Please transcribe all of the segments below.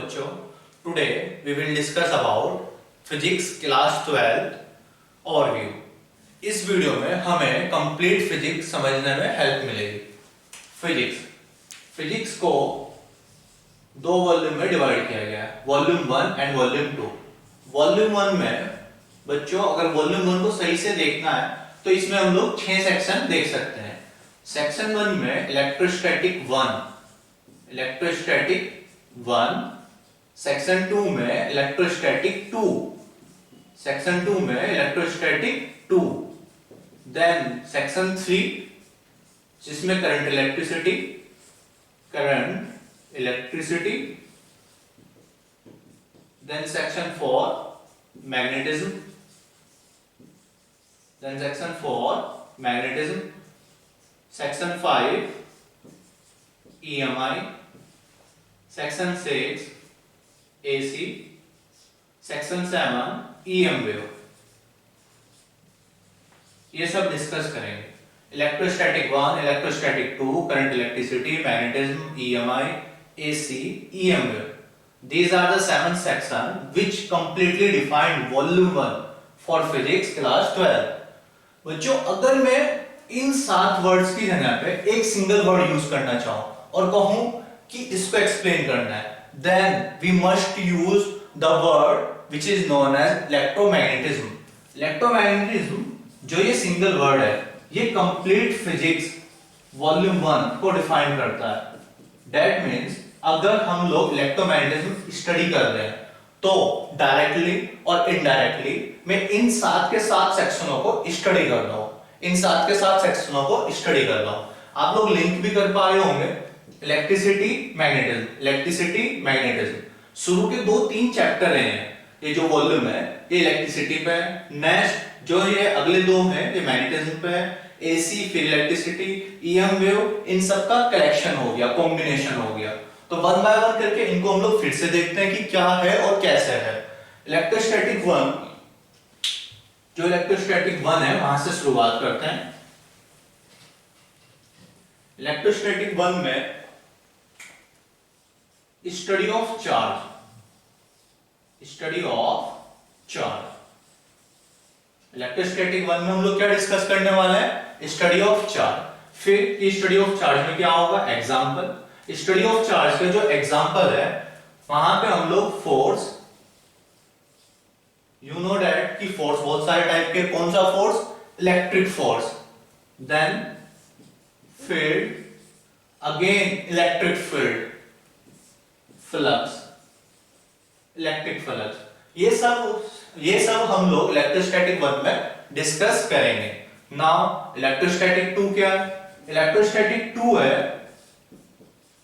बच्चों, today we will discuss about physics class 12 overview। इस video में हमें कंप्लीट फिजिक्स समझने में हेल्प मिलेगी। फिजिक्स को दो वॉल्यूम में डिवाइड किया गया है, वॉल्यूम 1 एंड वॉल्यूम 2। वॉल्यूम 1 में बच्चों अगर वॉल्यूम 1 को सही से देखना है तो इसमें हम लोग 6 सेक्शन देख सकते हैं। सेक्शन 1 में इलेक्ट्रोस्टैटिक 1, सेक्शन 2 में इलेक्ट्रोस्टैटिक 2, सेक्शन 2 में इलेक्ट्रोस्टैटिक 2, देन सेक्शन 3 जिसमें current electricity, then section 4 magnetism, then section 4 magnetism, section 5 EMI, section 6 AC, section 7 EM wave. ये सब डिस्कस करेंगे। Electrostatic 1, electrostatic 2, current electricity, magnetism, EMI, AC, EM wave. These are the 7 sections which completely defined volume 1 for physics class 12। बच्चों अगर मैं इन 7 words की जगह पे एक सिंगल वर्ड यूज करना चाहूं और कहूं कि इसको एक्सप्लेन करना है, then we must use the word which is known as electromagnetism। Electromagnetism जो ये सिंगल वर्ड है, ये कंप्लीट फिजिक्स वॉल्यूम 1 को डिफाइन करता है। दैट मींस अगर हम लोग इलेक्ट्रोमैग्नेटिज्म स्टडी कर रहे हैं तो डायरेक्टली और इनडायरेक्टली मैं इन 7 के 7 सेक्शनों को स्टडी कर रहा हूं, इन 7 के 7 सेक्शनों को स्टडी कर रहा हूं। आप लोग लिंक भी कर पा रहे होंगे, इलेक्ट्रिसिटी मैग्नेटिज्म। शुरू के 2-3 चैप्टर हैं, ये जो वॉल्यूम है ये इलेक्ट्रिसिटी पे है, नेक्स्ट जो ये अगले 2 हैं ये मैग्नेटिज्म पे है, एसी फिर इलेक्ट्रिसिटी, EM वेव, इन सब का कलेक्शन हो गया, कॉम्बिनेशन हो गया। तो 1 बाय 1 करके इनको हम लोग फिर से देखते हैं कि क्या है और कैसे है। इलेक्ट्रोस्टैटिक 1, जो इलेक्ट्रोस्टैटिक 1 है वहां से शुरुआत करते हैं। इलेक्ट्रोस्टैटिक 1 में स्टडी ऑफ चार्ज, इलेक्ट्रोस्टैटिक 1 में हम लोग क्या डिस्कस करने वाले हैं? Study of charge. फिर स्टडी ऑफ चार्ज में क्या होगा? एग्जांपल। स्टडी ऑफ चार्ज का जो एग्जांपल है वहां पे हम लोग फोर्स, यू नो दैट कि फोर्स बहुत सारे टाइप के, कौन सा force? Electric force, then field, again electric field, flux, electric flux, ये सब हम लोग इलेक्ट्रोस्टैटिक 1 में डिस्कस करेंगे। नाउ इलेक्ट्रोस्टैटिक 2 क्या है? इलेक्ट्रोस्टैटिक 2 है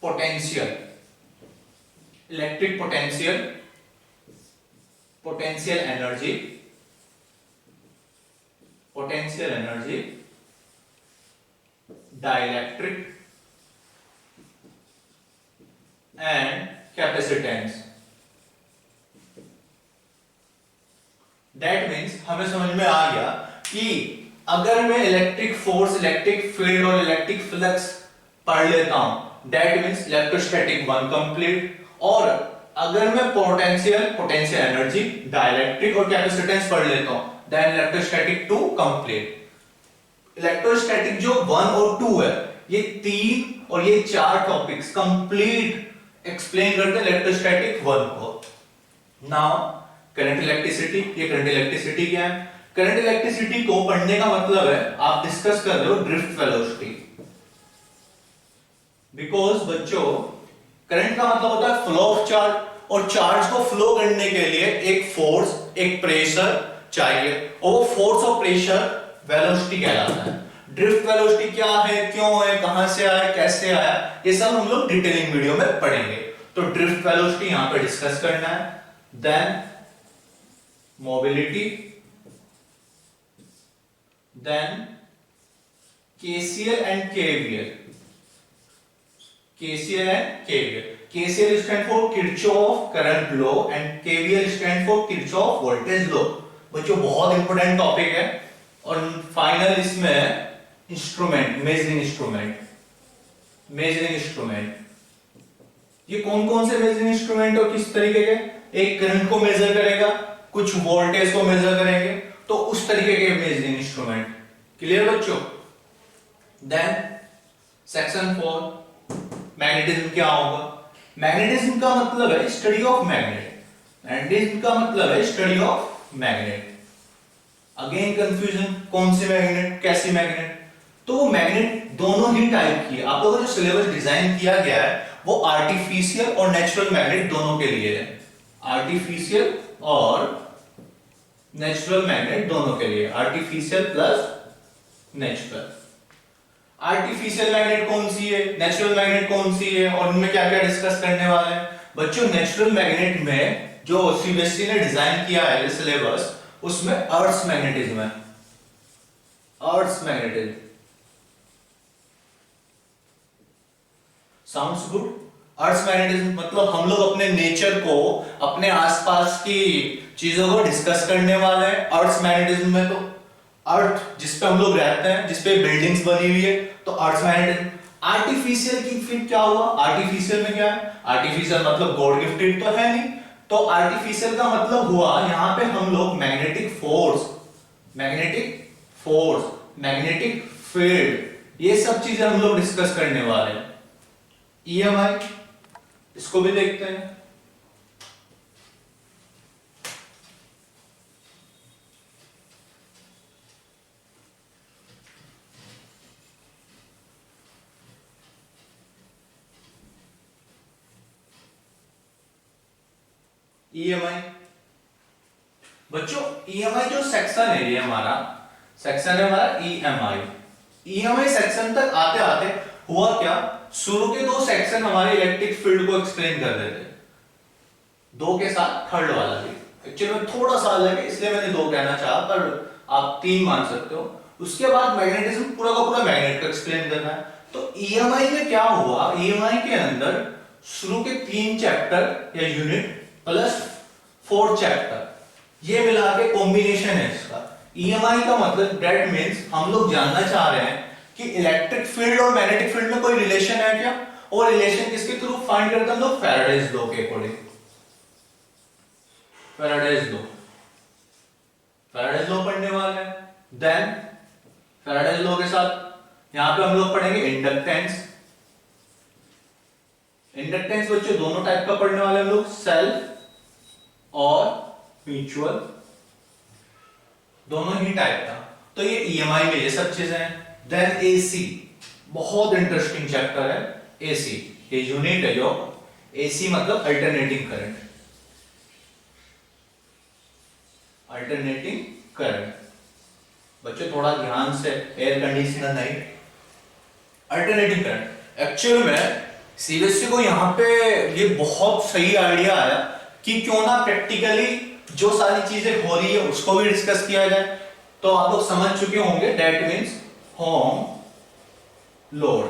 potential, electric potential energy, dielectric and capacitance. That means हमें समझ में आ गया कि अगर मैं इलेक्ट्रिक फोर्स, इलेक्ट्रिक फील्ड और इलेक्ट्रिक फ्लक्स पढ़ लेता हूं, दैट मीन्स इलेक्ट्रोस्टैटिक 1 कंप्लीट। और अगर मैं पोटेंशियल एनर्जी, डाइलेक्ट्रिक और कैपेसिटेंस पढ़ लेता हूं, देन इलेक्ट्रोस्टैटिक 2 कंप्लीट। इलेक्ट्रोस्टैटिक जो 1 और 2 है, ये 3 और ये 4 टॉपिक्स कंप्लीट एक्सप्लेन करते हैं इलेक्ट्रोस्टैटिक 1 को। नाउ करंट इलेक्ट्रिसिटी, ये करंट इलेक्ट्रिसिटी क्या है? करंट इलेक्ट्रिसिटी को पढ़ने का मतलब है आप डिस्कस कर रहे हो ड्रिफ्ट वेलोसिटी। बिकॉज बच्चों करंट का मतलब होता है फ्लो ऑफ चार्ज, और चार्ज को फ्लो करने के लिए एक फोर्स, एक प्रेशर चाहिए, और वो फोर्स और प्रेशर वेलोसिटी कहलाता है। ड्रिफ्ट वेलोसिटी क्या है, क्यों है, कहां से आया, कैसे आया, ये सब हम लोग डिटेलिंग वीडियो में पढ़ेंगे। तो ड्रिफ्ट वेलोसिटी यहां पे डिस्कस करना है। Then mobility, then KCL and KVL, KCL stand for Kirchhoff current law and KVL stand for Kirchhoff voltage law। बच्चों बहुत इंपॉर्टेंट टॉपिक है। और फाइनल इसमें इंस्ट्रूमेंट, मेजरिंग इंस्ट्रूमेंट, ये कौन कौन से मेजरिंग इंस्ट्रूमेंट और किस तरीके के? एक करंट को मेजर करेगा, कुछ वोल्टेज को मेजर करेंगे, तो उस तरीके के मेजरिंग इंस्ट्रूमेंट। क्लियर बच्चों? देन सेक्शन 4 मैग्नेटिज्म क्या होगा? मैग्नेटिज्म का मतलब है स्टडी ऑफ मैग्नेट। मैग्नेटिज्म का मतलब है study of magnet. Again confusion, कौन सी मैग्नेट, कैसी मैग्नेट? तो मैग्नेट दोनों ही टाइप की है। आप लोगों का जो सिलेबस डिजाइन किया गया है वो आर्टिफिशियल और नेचुरल मैग्नेट दोनों के लिए है। आर्टिफिशियल और नेचुरल मैग्नेट दोनों के लिए, artificial plus natural. Artificial magnet कौन सी है, नेचुरल मैग्नेट कौन सी है, और उनमें क्या क्या डिस्कस करने वाले हैं बच्चों? नेचुरल मैग्नेट में जो सीबीएसई ने डिजाइन किया है सिलेबस, उसमें अर्थ मैग्नेटिज्म है। अर्थ मैग्नेटिज्म साउंड्स गुड। अर्थ मैग्नेटिज्म मतलब हम लोग अपने नेचर को, अपने आसपास की चीजों को डिस्कस करने वाले हैं। अर्थ मैग्नेटिज्म में तो अर्थ जिस पे हम लोग रहते हैं, जिस पे बिल्डिंग्स बनी हुई है, तो अर्थ मैग्नेटिज्म। आर्टिफिशियल की फिर क्या हुआ? आर्टिफिशियल में क्या है? आर्टिफिशियल मतलब गॉड गिफ्टेड तो है नहीं, तो आर्टिफिशियल का मतलब हुआ यहां पे हम लोग मैग्नेटिक फोर्स, मैग्नेटिक फील्ड, ये सब चीजें हम लोग डिस्कस करने वाले हैं। ईएमआई, इसको भी देखते हैं। ईएमआई बच्चों, ईएमआई जो सेक्शन है, ये हमारा सेक्शन है हमारा ईएमआई। ईएमआई सेक्शन तक आते आते हुआ क्या, शुरू के दो सेक्शन हमारे इलेक्ट्रिक फील्ड को एक्सप्लेन कर देते हैं, दो के साथ थर्ड वाला भी एक्चुअली में थोड़ा सा अलग है, इसलिए मैंने दो कहना चाहा, पर आप तीन मान सकते हो। उसके बाद मैग्नेटिज्म पूरा का पूरा मैग्नेट को एक्सप्लेन करना है। तो ईएमआई में क्या हुआ, ईएमआई के अंदर शुरू के 3 चैप्टर या यूनिट प्लस 4 चैप्टर, ये मिला के कॉम्बिनेशन है इसका। ईएमआई का मतलब दैट मींस हम लोग जानना चाह रहे हैं कि इलेक्ट्रिक फील्ड और मैग्नेटिक फील्ड में कोई रिलेशन है क्या, और रिलेशन किसके थ्रू फाइंड करते हैं हम लोग? फैराडेज लॉ के अकॉर्डिंग। फैराडेज लॉ पढ़ने वाले हैं। देन फैराडेज लॉ के साथ यहां पे हम लोग पढ़ेंगे इंडक्टेंस। इंडक्टेंस बच्चों दोनों टाइप का पढ़ने वाले हम लोग, सेल्फ और म्यूचुअल, दोनों ही टाइप का। तो ये ईएमआई में ये सब चीजें हैं। देन एसी, बहुत इंटरेस्टिंग चैप्टर है एसी, ये यूनिट है जो एसी मतलब अल्टरनेटिंग करंट। अल्टरनेटिंग करंट बच्चों थोड़ा ध्यान से, एयर कंडीशनर नहीं, अल्टरनेटिंग करंट। एक्चुअल में सीबीएसई को यहाँ पे ये बहुत सही आइडिया आया कि क्यों ना प्रैक्टिकली जो सारी चीजें हो रही है उसको भी डिस्कस किया जाए। तो आप लोग समझ चुके होंगे, दैट मींस होम लोड,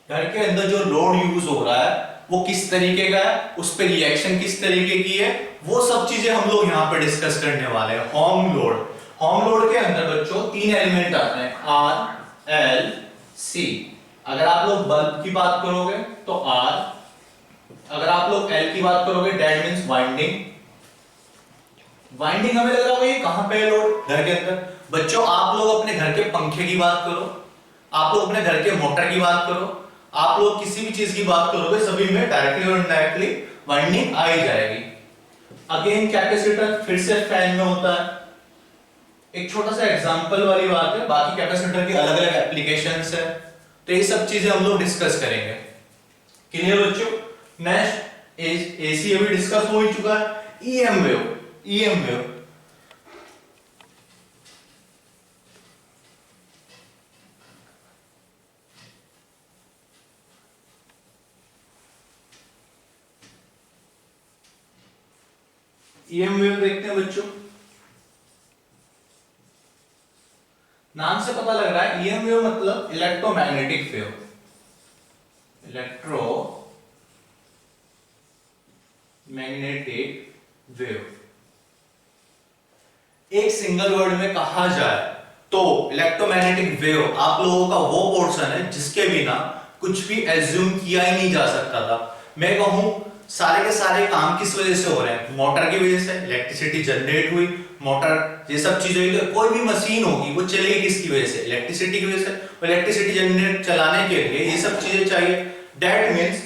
घर के अंदर जो लोड यूज हो रहा है वो किस तरीके का है, उस पर रिएक्शन किस तरीके की है, वो सब चीजें हम लोग यहाँ पे डिस्कस करने वाले हैं। होम लोड, होम लोड के अंदर बच्चों 3 एलिमेंट आते हैं, आर एल सी। अगर आप लोग बल्ब की बात करोगे तो आर, अगर आप लोग एल की बात करोगे दैट मींस वाइंडिंग। वाइंडिंग हमें लगा ये कहां पे है लोड? घर के अंदर। बच्चों आप लोग अपने घर के पंखे की बात करो, आप लोग अपने घर के मोटर की बात करो, आप लोग किसी भी चीज की बात करोगे, सभी में डायरेक्टली और इनडायरेक्टली वाइंडिंग आ ही जाएगी। अगेन कैपेसिटर फिर से फैन में होता है, एक छोटा सा एग्जांपल वाली बात है, बाकी कैपेसिटर की अलग अलग एप्लीकेशंस है। तो ये सब चीजें हम लोग डिस्कस करेंगे। क्लियर बच्चों? नेक्स्ट एसी अभी डिस्कस हो ही चुका है। EM wave, EM wave EM wave देखते हैं बच्चों। नाम से पता लग रहा है ईएम वेव मतलब इलेक्ट्रोमैग्नेटिक वेव, इलेक्ट्रोमैग्नेटिक वेव। एक सिंगल वर्ड में कहा जाए तो इलेक्ट्रोमैग्नेटिक वेव आप लोगों का वो पोर्शन है जिसके बिना कुछ भी एज्यूम किया ही नहीं जा सकता था। मैं कहूं सारे के सारे काम किस वजह से हो रहे हैं, मोटर की वजह से, इलेक्ट्रिसिटी जनरेट हुई, मोटर ये सब चीजें हुई। तो कोई भी मशीन होगी वो चलेगी किसकी वजह से, इलेक्ट्रिसिटी की वजह से। इलेक्ट्रिसिटी जनरेट चलाने के लिए ये सब चीजें चाहिए। दैट मींस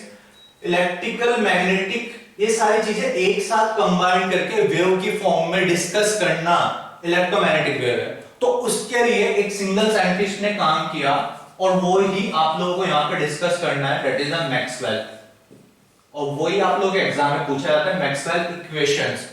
इलेक्ट्रिकल, मैग्नेटिक, ये सारी चीजें एक साथ कंबाइन करके वेव की फॉर्म में डिस्कस करना इलेक्ट्रोमैग्नेटिक वेव है। तो उसके लिए एक सिंगल साइंटिस्ट ने काम किया और वो ही आप लोगों को यहाँ पे डिस्कस करना है, दैट इज मैक्सवेल। और वही आप लोगों के एग्जाम में पूछा जाता है, मैक्सवेल इक्वेशंस।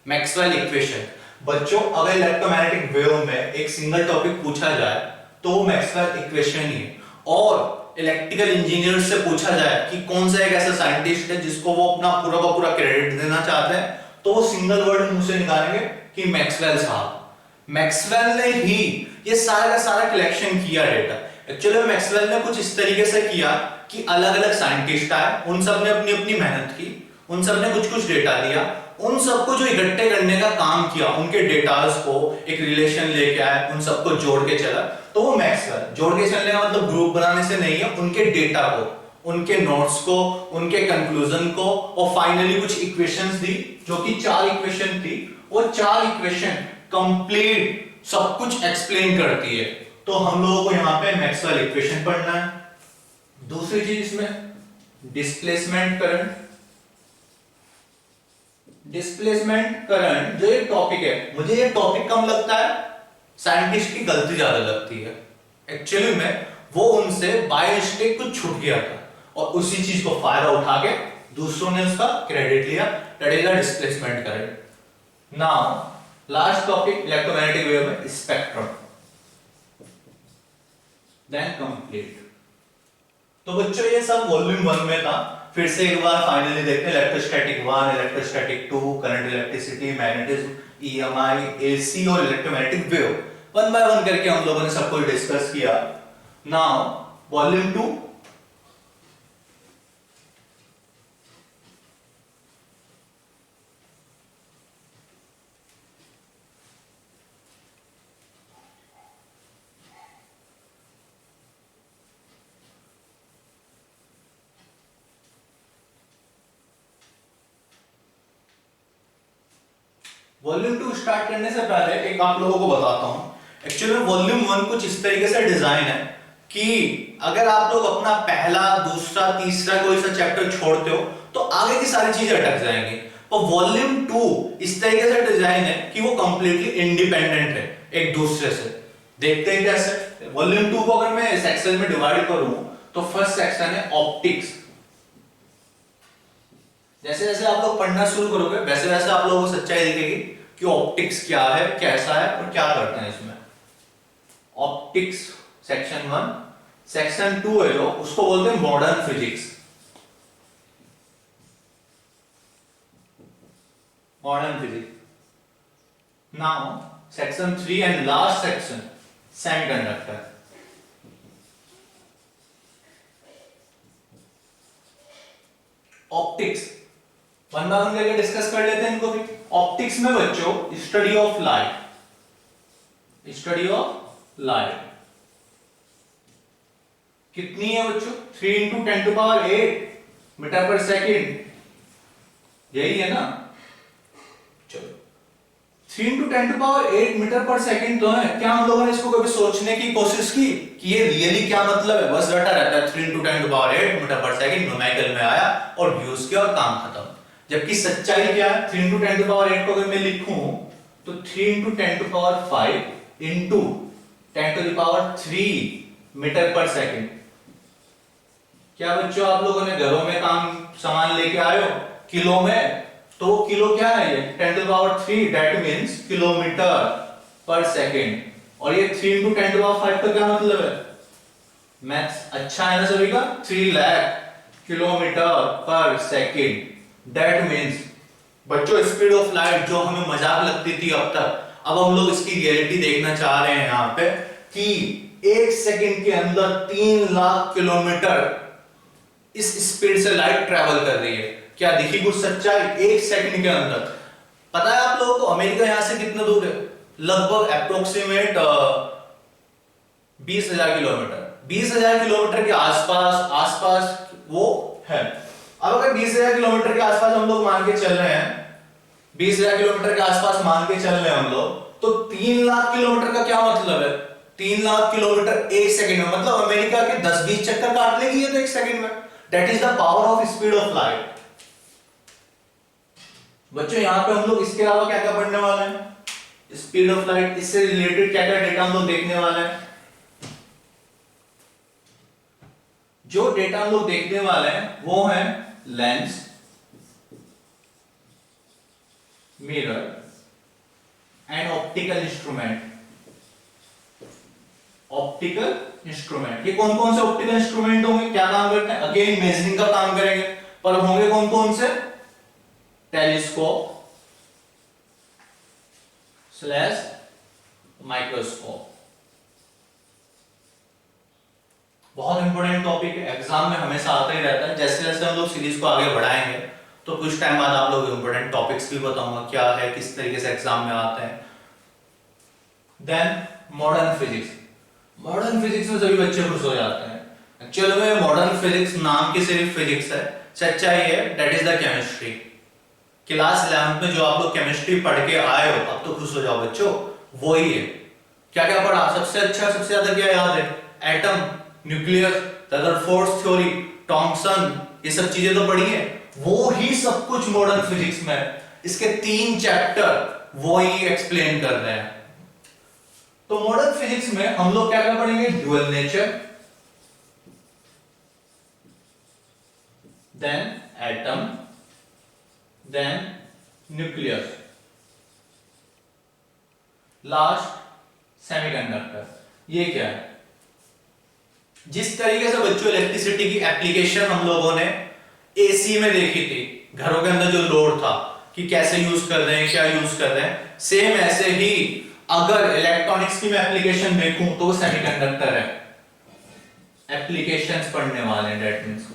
मैक्सवेल इक्वेशन बच्चों, अगर इलेक्ट्रोमैग्नेटिक वेव में एक सिंगल टॉपिक पूछा जाए तो वो मैक्सवेल इक्वेशन ही है। और इलेक्ट्रिकल इंजीनियर से पूछा जाए कि कौन सा एक ऐसा साइंटिस्ट है जिसको वो अपना पूरा का पूरा क्रेडिट देना चाहते हैं, तो वो सिंगल वर्ड मुंह से निकालेंगे कि मैक्सवेल साहब। मैक्सवेल ने ही ये सारा का सारा कलेक्शन किया डेटा। एक्चुअली मैक्सवेल ने कुछ इस तरीके से किया कि अलग अलग साइंटिस्ट आए, उन सब ने अपनी अपनी मेहनत की, उन सब ने कुछ कुछ डेटा लिया, उन सबको जो इकट्ठे करने का काम किया, उनके डेटास को एक रिलेशन लेके आए, उन सबको जोड़ के चला, तो वो मैक्सवेल। जोड़ के चलने का मतलब ग्रुप बनाने से नहीं है, उनके डेटा को, उनके नोट्स को, उनके कंक्लूजन को, और फाइनली कुछ इक्वेशंस दी जो कि 4 इक्वेशन थी। वो 4 इक्वेशन कंप्लीट सब कुछ एक्सप्लेन करती है। तो हम लोगों को यहाँ पे मैक्सवेल इक्वेशन पढ़ना है। दूसरी चीज इसमें डिस्प्लेसमेंट करंट। डिस्प्लेसमेंट करंट जो एक टॉपिक है, मुझे ये टॉपिक कम लगता है, साइंटिस्ट की गलती ज्यादा लगती है। एक्चुअली में वो उनसे बाय मिस्टेक कुछ छूट गया था और उसी चीज को फायदा उठा के दूसरों ने उसका क्रेडिट लिया, that is displacement current. Now last topic electromagnetic wave में स्पेक्ट्रम, देन कंप्लीट। तो बच्चों ये सब वॉल्यूम 1 में था। फिर से एक बार फाइनली देखते हैं electrostatic 1, electrostatic 2, current, electricity, magnetism, EMI, AC और इलेक्ट्रोमैग्नेटिक वेव। 1 बाय 1 करके हम लोगों ने सब कुछ डिस्कस किया। नाउ वॉल्यूम 2, वॉल्यूम 2 स्टार्ट करने से पहले एक आप लोगों को बताता हूं। एक्चुअली वॉल्यूम 1 कुछ इस तरीके से डिजाइन है कि अगर आप लोग अपना पहला, दूसरा, तीसरा कोई सा चैप्टर छोड़ते हो तो आगे की सारी चीजें अटक जाएंगी। और वॉल्यूम 2 इस तरीके से डिजाइन है कि वो कंप्लीटली इंडिपेंडेंट है एक दूसरे से। देखते हैं कैसे। वॉल्यूम 2 को अगर मैं सेक्शन में डिवाइड करूं तो फर्स्ट सेक्शन है ऑप्टिक्स। जैसे जैसे आप लोग पढ़ना शुरू करोगे वैसे वैसे आप लोगों को सच्चाई दिखेगी कि ऑप्टिक्स क्या है, कैसा है और क्या करते हैं इसमें। ऑप्टिक्स सेक्शन 1, सेक्शन 2 है जो उसको बोलते हैं modern physics. Modern physics. Now section 3 and last section semiconductor. Optics 1 by 1 करके डिस्कस कर लेते हैं इनको भी। ऑप्टिक्स में बच्चों study of light, study of light कितनी है बच्चों? 3 into 10 to power 8 मीटर पर सेकेंड, यही है ना। चलो 3 into 10 to power 8 मीटर पर सेकेंड तो है। क्या हम लोगों ने इसको कभी सोचने की कोशिश की कि ये रियली क्या मतलब है? बस रटा रहता है 3 into 10 to power 8 मीटर पर सेकेंड, न्यूमेरिकल में आया और यूज किया और काम खत्म। जबकि सच्चाई क्या है? 3 into 10 to power 8 को अगर मैं लिखूं तो 3 into 10 to power 5 into 10 to the power 3 metre पर सेकेंड। क्या बच्चों आप लोगों ने घरों में काम सामान लेके आए हो किलो में? तो किलो क्या है? ये 10 to the power 3, that means kilometre पर सेकेंड। और ये 3 into 10 to the power 5 का क्या मतलब है? मैथ्स अच्छा है ना सभी का? 3 लाख किलोमीटर पर सेकेंड। दैट मींस बच्चों स्पीड ऑफ लाइट जो हमें मजाक लगती थी अब तक, अब हम लोग इसकी रियलिटी देखना चाह रहे हैं यहाँ पे कि 1 सेकेंड के अंदर 3 लाख किलोमीटर इस स्पीड से लाइट ट्रेवल कर रही है। क्या दिखी कुछ सच्चाई? 1 सेकंड के अंदर। पता है आप लोगों को अमेरिका यहां से कितना दूर है? लगभग अप्रोक्सीमेट 20,000 किलोमीटर। 20,000 किलोमीटर के आसपास आसपास वो है। अब अगर 20,000 किलोमीटर के आसपास हम लोग मान के चल रहे हैं, 20,000 किलोमीटर के आसपास मान के चल रहे हैं हम लोग, तो 3 लाख किलोमीटर का क्या मतलब है? 3 लाख किलोमीटर एक सेकंड में, मतलब अमेरिका के 10-20 चक्कर काट लेगी ये तो एक सेकंड में। That is the power of speed of light. बच्चों यहां पे हम लोग इसके अलावा क्या क्या पढ़ने वाले हैं? स्पीड ऑफ लाइट, इससे रिलेटेड क्या क्या डेटा हम लोग देखने वाले हैं? जो डेटा हम लोग देखने वाले हैं वो है lens, mirror and optical instrument. Optical instrument, ये कौन कौन से ऑप्टिकल इंस्ट्रूमेंट होंगे, क्या काम करते हैं? अगेन मेजरिंग का काम करेंगे, पर होंगे कौन कौन से? Telescope slash microscope. बहुत इंपॉर्टेंट टॉपिक है, एग्जाम में हमेशा आता ही रहता है। जैसे जैसे हम लोग सीरीज को आगे बढ़ाएंगे तो कुछ टाइम बाद आप लोग इंपॉर्टेंट टॉपिक्स भी बताऊंगा क्या है, किस तरीके से एग्जाम में आते हैं। Then modern physics. Modern physics में सभी बच्चे खुश हो जाते हैं। एक्चुअली में मॉडर्न फिजिक्स नाम की सिर्फ फिजिक्स है, सच्चाई है that is the chemistry. Class 11th में जो आप लोग केमिस्ट्री पढ़ के आए हो, अब तो खुश हो जाओ बच्चों, वो ही है। क्या क्या पढ़ा? सबसे अच्छा सबसे ज्यादा क्या याद है? Atom, nucleus, Rutherford's theory, Thomson, ये सब चीजें तो पढ़ी है। वो ही सब कुछ मॉडर्न फिजिक्स में है। इसके 3 चैप्टर वो ही एक्सप्लेन कर रहे हैं। तो मॉडर्न फिजिक्स में हम लोग क्या क्या पढ़ेंगे? Dual nature, then atom, then nucleus, last semiconductor. ये क्या है? जिस तरीके से बच्चों इलेक्ट्रिसिटी की एप्लीकेशन हम लोगों ने एसी में देखी थी, घरों के अंदर जो लोड था कि कैसे यूज कर रहे हैं, क्या यूज कर रहे हैं, सेम ऐसे ही अगर इलेक्ट्रॉनिक्स की मैं एप्लीकेशन देखूं तो वो सेमीकंडक्टर है। एप्लीकेशंस पढ़ने वाले हैं, दैट मींस